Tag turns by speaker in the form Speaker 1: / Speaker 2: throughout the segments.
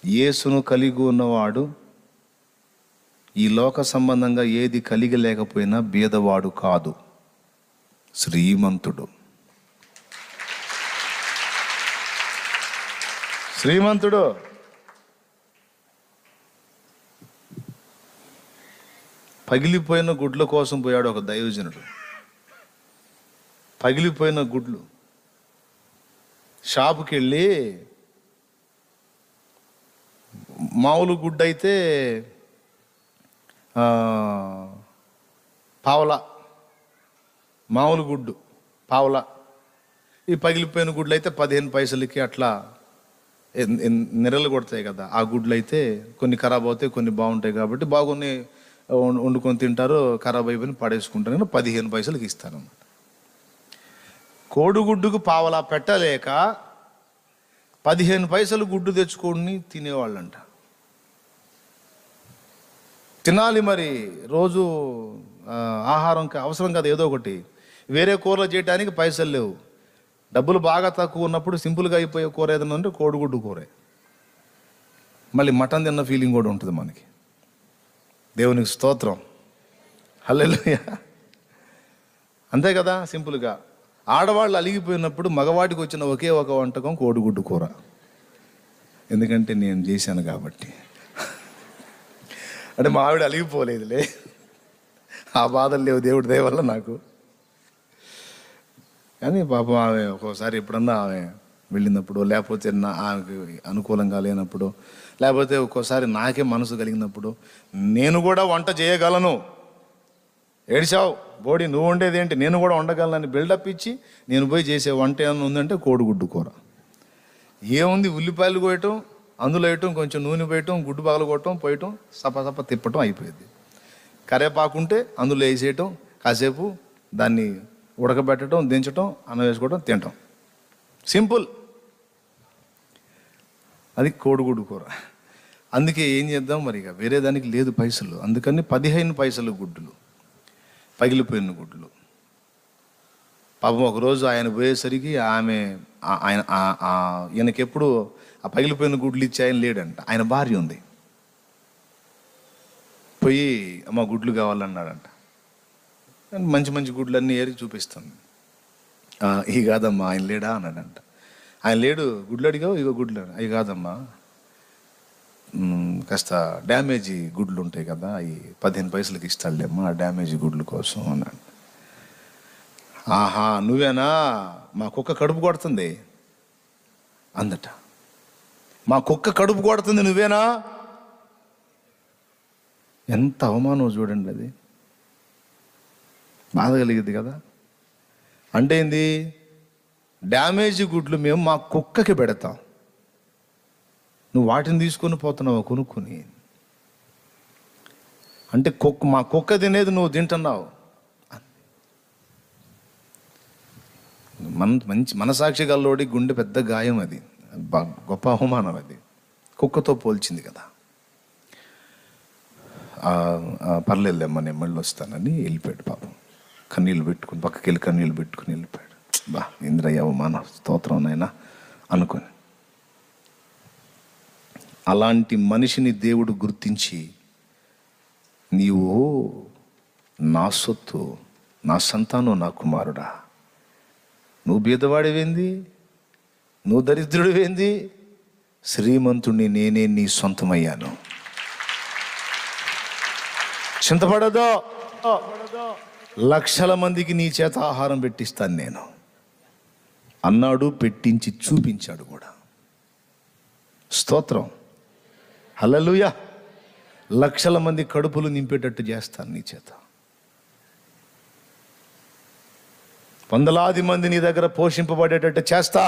Speaker 1: యేసును కలిగి ఉన్నవాడు ఈ లోక సంబంధంగా ఏది కలిగి లేకపోయినా బీదవాడు కాదు, శ్రీమంతుడు. శ్రీమంతుడు. పగిలిపోయిన గుడ్ల కోసం పోయాడు ఒక దైవజనుడు. పగిలిపోయిన గుడ్లు షాపుకి వెళ్ళి, మామూలు గుడ్డు అయితే పావలా, మామూలు గుడ్డు పావలా. ఈ పగిలిపోయిన గుడ్లు అయితే 15 పైసలకి అట్లా నెరలు కొడతాయి కదా. ఆ గుడ్లు అయితే కొన్ని ఖరాబ్ అవుతాయి, కొన్ని బాగుంటాయి. కాబట్టి బాగున్నాయి వండుకొని తింటారు, ఖరాబ్ అయిపోయి పడేసుకుంటారు. కానీ 15 పైసలకి ఇస్తాను. కోడిగుడ్డుకు పావలా పెట్టలేక 15 పైసలు గుడ్డు తెచ్చుకొని తినేవాళ్ళంట. తినాలి మరి, రోజు ఆహారం అవసరం కదా, ఏదో ఒకటి. వేరే కూరలు చేయడానికి పైసలు లేవు. డబ్బులు బాగా తక్కువ ఉన్నప్పుడు సింపుల్గా అయిపోయే కూర ఏదైనా ఉంటే కోడిగుడ్డు కూరే. మళ్ళీ మటన్ తిన్న ఫీలింగ్ కూడా ఉంటుంది మనకి. దేవునికి స్తోత్రం, హల్లెలూయా. అంతే కదా, సింపుల్గా. ఆడవాళ్ళు అలిగిపోయినప్పుడు మగవాడికి వచ్చిన ఒకే ఒక వంటకం కోడిగుడ్డు కూర. ఎందుకంటే నేను చేశాను కాబట్టి. అంటే మా ఆవిడ అలిగిపోలేదులే, ఆ బాధలు లేవు దేవుడి దయ వల్ల నాకు. కానీ పాపం ఆమె ఒక్కోసారి ఎప్పుడన్నా ఆమె వెళ్ళినప్పుడు, లేకపోతే ఆమెకి అనుకూలంగా లేనప్పుడు, లేకపోతే ఒక్కోసారి నాకే మనసు కలిగినప్పుడు నేను కూడా వంట చేయగలను. ఏడిచావు బోడి, నువ్వు వండేది ఏంటి, నేను కూడా వండగలనని బిల్డప్ ఇచ్చి నేను పోయి చేసే వంట ఏమైనా ఉందంటే కోడిగుడ్డు కూర. ఏముంది, ఉల్లిపాయలు కోయటం, అందులో వేయటం, కొంచెం నూనె పోయటం, గుడ్డు పగలు కొట్టడం, పోయటం, సప తిప్పటం అయిపోయింది. కరేపాకుంటే అందులో వేసేయటం, కాసేపు దాన్ని ఉడకబెట్టడం, దించటం, అన్నం వేసుకోవడం, తినటం. సింపుల్. అది కోడిగుడ్డు కూర. అందుకే ఏం చేద్దాం మరి, ఇక వేరే దానికి లేదు పైసలు. అందుకని 15 పైసలు గుడ్డులు, పగిలిపోయిన గుడ్లు. పాపం ఒకరోజు ఆయన పోయేసరికి ఈయనకెప్పుడు ఆ పగిలిపోయిన గుడ్లు ఇచ్చి ఆయన లేడంట. ఆయన భార్య ఉంది. పోయి అమ్మ గుడ్లు కావాలన్నాడంట. మంచి మంచి గుడ్లన్నీ ఏరి చూపిస్తుంది. ఇవి కాదమ్మా, ఆయన లేడా అన్నాడంట. ఆయన లేడు, గుడ్లు అడిగావు, ఇగో గుడ్లు. అవి కాదమ్మా, కాస్త డ్యామేజీ గుడ్లు ఉంటాయి కదా, అవి 15 పైసలకి ఇస్తాడులేమ్మా, ఆ డ్యామేజీ గుడ్లు కోసం అన్నాడు. ఆహా, నువ్వేనా, మా కుక్క కడుపు కొడుతుంది అందట. మా కుక్క కడుపు కొడుతుంది, నువ్వేనా? ఎంత అవమానం చూడండి. అది బాధ కలిగింది కదా. అంటే ఏంది, డ్యామేజీ గుడ్లు మేము మా కుక్కకి పెడతాం, నువ్వు వాటిని తీసుకొని పోతున్నావు కొనుక్కొని. అంటే మా కుక్క తినేది నువ్వు తింటున్నావు. మంచి మనసాక్షి గల్లోడి గుండె పెద్ద గాయం. అది గొప్ప అవమానం. అది కుక్కతో పోల్చింది కదా. పర్లేదులేమ్మా, నేను మళ్ళీ వస్తానని వెళ్ళిపోయాడు. పాపం కన్నీళ్ళు పెట్టుకుని, పక్కకి వెళ్ళి కన్నీళ్ళు పెట్టుకుని వెళ్ళిపోయాడు. బా, ఇంద్రయ్య అవమానం, స్తోత్రం నైనా అనుకొని. అలాంటి మనిషిని దేవుడు గుర్తించి, నీవు నా సొత్తు, నా సంతానం, నా కుమారుడా, నువ్వు బీదవాడివేంది, నువ్వు దరిద్రుడివేంది, శ్రీమంతుణ్ణి నేనే నీ సొంతమయ్యాను, చింతపడదో, లక్షల మందికి నీ చేత ఆహారం పెట్టిస్తాను నేను అన్నాడు. పెట్టించి చూపించాడు కూడా. స్తోత్రం, హల్లెలూయా. లక్షల మంది కడుపులు నింపేటట్టు చేస్తాను నీ చేత. వందలాది మంది నీ దగ్గర పోషింపబడేటట్టు చేస్తా.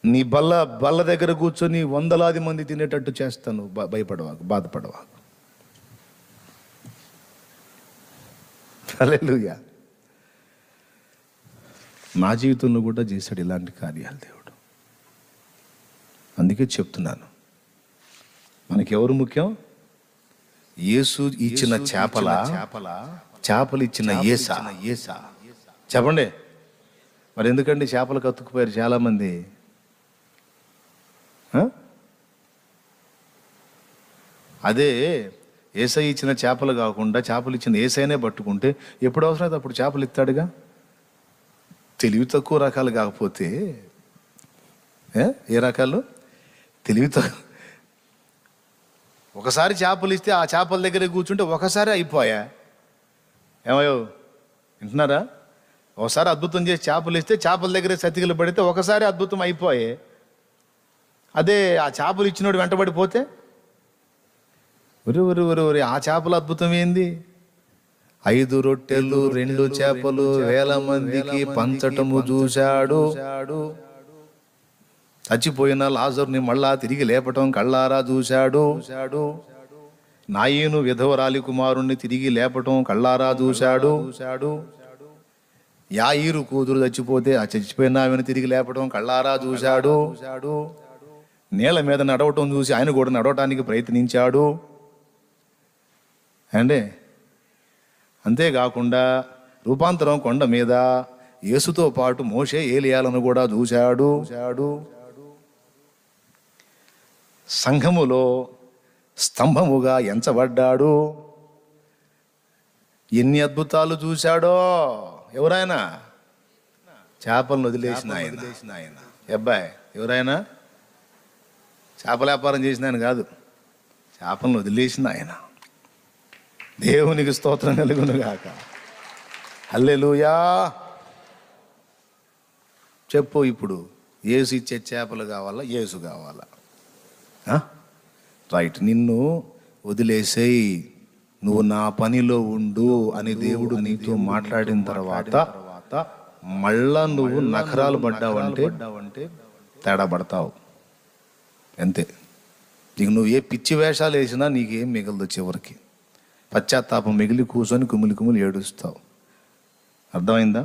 Speaker 1: నీ బల్ల దగ్గర కూర్చొని వందలాది మంది తినేటట్టు చేస్తాను. భయపడవాకు, బాధపడవాకు. హల్లెలూయా. నా జీవితంలో కూడా చేశాడు ఇలాంటి కార్యాలు దేవుడు. అందుకే చెప్తున్నాను, మనకెవరు ముఖ్యం? యేసు ఇచ్చిన చేపలు ఇచ్చిన యేసా. చెప్పండి మరి, ఎందుకండి చేపలు కత్తుకుపోయారు చాలామంది? అదే ఏసై ఇచ్చిన చేపలు కాకుండా చేపలు ఇచ్చిన ఏసైనే పట్టుకుంటే ఎప్పుడు అవసరమైతే అప్పుడు చేపలు ఇస్తాడుగా. తెలివి తక్కువ రకాలు కాకపోతే ఏ రకాలు? తెలివి తక్కువ. ఒకసారి చేపలు ఇస్తే ఆ చేపల దగ్గర కూర్చుంటే ఒకసారి అయిపోయా. ఏమయ్యో వింటున్నారా? ఒకసారి అద్భుతం చేసి చేపలు ఇస్తే చేపల దగ్గర సతికిలు పడితే ఒకసారి అద్భుతం అయిపోయే. అదే ఆ చేపలు ఇచ్చినోడు వెంటబడిపోతే ఒరి ఆ చేపల అద్భుతం ఏంది? 5 రొట్టెలు 2 చేపలు 1000 మందికి పంచటము చూశాడు. చచ్చిపోయిన లాజరుని మళ్ళా తిరిగి లేపటం కళ్ళారా చూశాడు. నాయను విధవరాలి కుమారుణ్ణి తిరిగి లేపటం కళ్ళారా చూశాడు. యాయిరు కూతురు చచ్చిపోతే ఆ చచ్చిపోయిన ఆమెను తిరిగి లేపటం కళ్ళారా చూశాడు. నేల మీద నడవటం చూసి ఆయన కూడా నడవటానికి ప్రయత్నించాడు అండి. అంతేకాకుండా రూపాంతరం కొండ మీద యేసుతో పాటు మోషే ఏలియాలను కూడా చూశాడు. సంఘములో స్తంభముగా ఎంచబడ్డాడు. ఎన్ని అద్భుతాలు చూశాడో. ఎవరైనా చేపలను వదిలేసిన ఆయన. అబ్బాయి ఎవరైనా చేపల వ్యాపారం చేసిన ఆయన కాదు, చేపలను వదిలేసిన ఆయన. దేవునికి స్తోత్రం కలుగును గాక. హల్లెలూయా. చెప్పు ఇప్పుడు, యేసు ఇచ్చే చేపలు కావాలా, యేసు కావాలా? రైట్. నిన్ను వదిలేసేయి, నువ్వు నా పనిలో ఉండు అని దేవుడు నీతో మాట్లాడిన తర్వాత మళ్ళా నువ్వు నఖరాలు పడ్డావంటే తేడా పడతావు అంతే. ఇక నువ్వు ఏ పిచ్చి వేషాలు వేసినా నీకేం మిగలదు. చివరికి పశ్చాత్తాపం మిగిలి కూర్చొని కుమిలి ఏడుస్తావు. అర్థమైందా?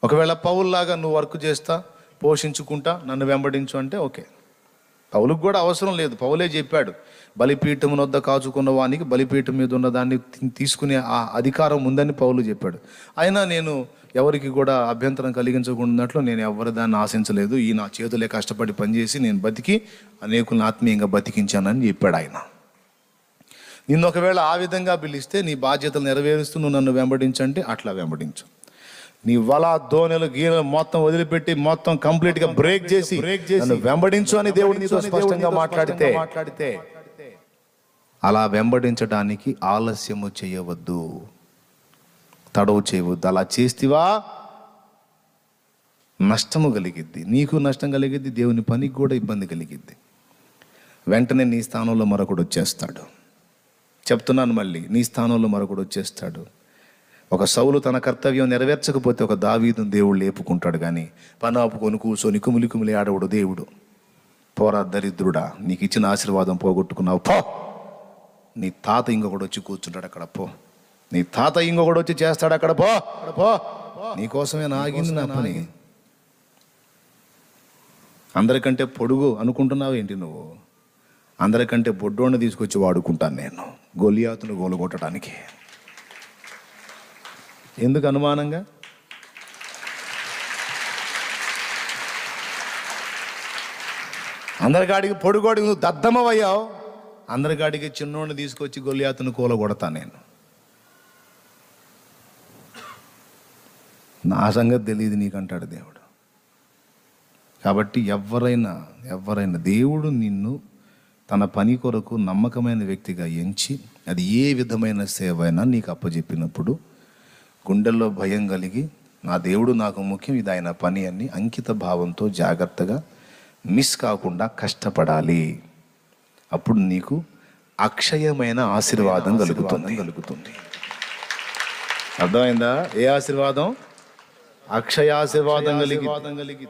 Speaker 1: ఒకవేళ పౌల్లాగా నువ్వు వర్క్ చేస్తా పోషించుకుంటా నన్ను వెంబడించు అంటే ఓకే. పౌలుకు కూడా అవసరం లేదు. పౌలే చెప్పాడు, బలిపీఠం వద్ద కాచుకున్న వానికి బలిపీఠం మీద ఉన్న దాన్ని తీసుకునే ఆ అధికారం ఉందని పౌలు చెప్పాడు. అయినా నేను ఎవరికి కూడా అభ్యంతరం కలిగించకున్నట్లు నేను ఎవరి దాన్ని ఆశించలేదు. ఈ నా చేతులే కష్టపడి పనిచేసి నేను బతికి అనేకులను ఆత్మీయంగా బతికించానని చెప్పాడు ఆయన. నిన్ను ఒకవేళ ఆ విధంగా పిలిస్తే నీ బాధ్యతలు నెరవేరుస్తూ నువ్వు నన్ను వెంబడించంటే అట్లా వెంబడించు. నీ వల దోణెలు గీనెలు మొత్తం వదిలిపెట్టి మొత్తం కంప్లీట్గా బ్రేక్ చేసి నన్ను వెంబడించు అని దేవుడు నీతో స్పష్టంగా మాట్లాడితే అలా వెంబడించడానికి ఆలస్యము చేయవద్దు, తడవు చేయవద్దు. అలా చేస్తేవా నష్టము కలిగిద్ది, నీకు నష్టం కలిగిద్ది, దేవుని పనికి కూడా ఇబ్బంది కలిగిద్ది. వెంటనే నీ స్థానంలో మరొకడు వచ్చేస్తాడు. చెప్తున్నాను మళ్ళీ, నీ స్థానంలో మరొకడు వచ్చేస్తాడు. ఒక సౌలు తన కర్తవ్యం నెరవేర్చకపోతే ఒక దావీదును దేవుడు లేపుకుంటాడు. కానీ పని ఆపుకొని కూర్చొని కుమిలి ఆడవుడు దేవుడు. పోరా దరిద్రుడా, నీకు ఇచ్చిన ఆశీర్వాదం పోగొట్టుకున్నావు, పో. నీ తాత ఇంకొకడు వచ్చి కూర్చుంటాడు అక్కడ, పో. నీ తాత ఇంకొకడు వచ్చి చేస్తాడు అక్కడ, పో. నీకోసమే ఆగింది నా పని. అందరికంటే పొడుగు అనుకుంటున్నావు ఏంటి నువ్వు? అందరికంటే బొడ్డోడిని తీసుకొచ్చి వాడుకుంటాను నేను గొలియాతును గోలుగొట్టడానికి. ఎందుకు అనుమానంగా? అందరికాడికి పొడుగోడికి నువ్వు దద్దమవయ్యావు, అందరికాడికి చిన్నోడిని తీసుకొచ్చి గొలియాతును కూలగొడతా నేను. నా సంగతి తెలియదు నీకంటాడు దేవుడు. కాబట్టి ఎవరైనా దేవుడు నిన్ను తన పని కొరకు నమ్మకమైన వ్యక్తిగా ఎంచి అది ఏ విధమైన సేవ అయినా నీకు అప్పచెప్పినప్పుడు గుండెల్లో భయం కలిగి నా దేవుడు నాకు ముఖ్యం, ఇది ఆయన పని అని అంకిత భావంతో జాగ్రత్తగా మిస్ కాకుండా కష్టపడాలి. అప్పుడు నీకు అక్షయమైన ఆశీర్వాదం కలుగుతుంది. అర్థమైందా? ఏ ఆశీర్వాదం? అక్షయ ఆశీర్వాదం కలిగి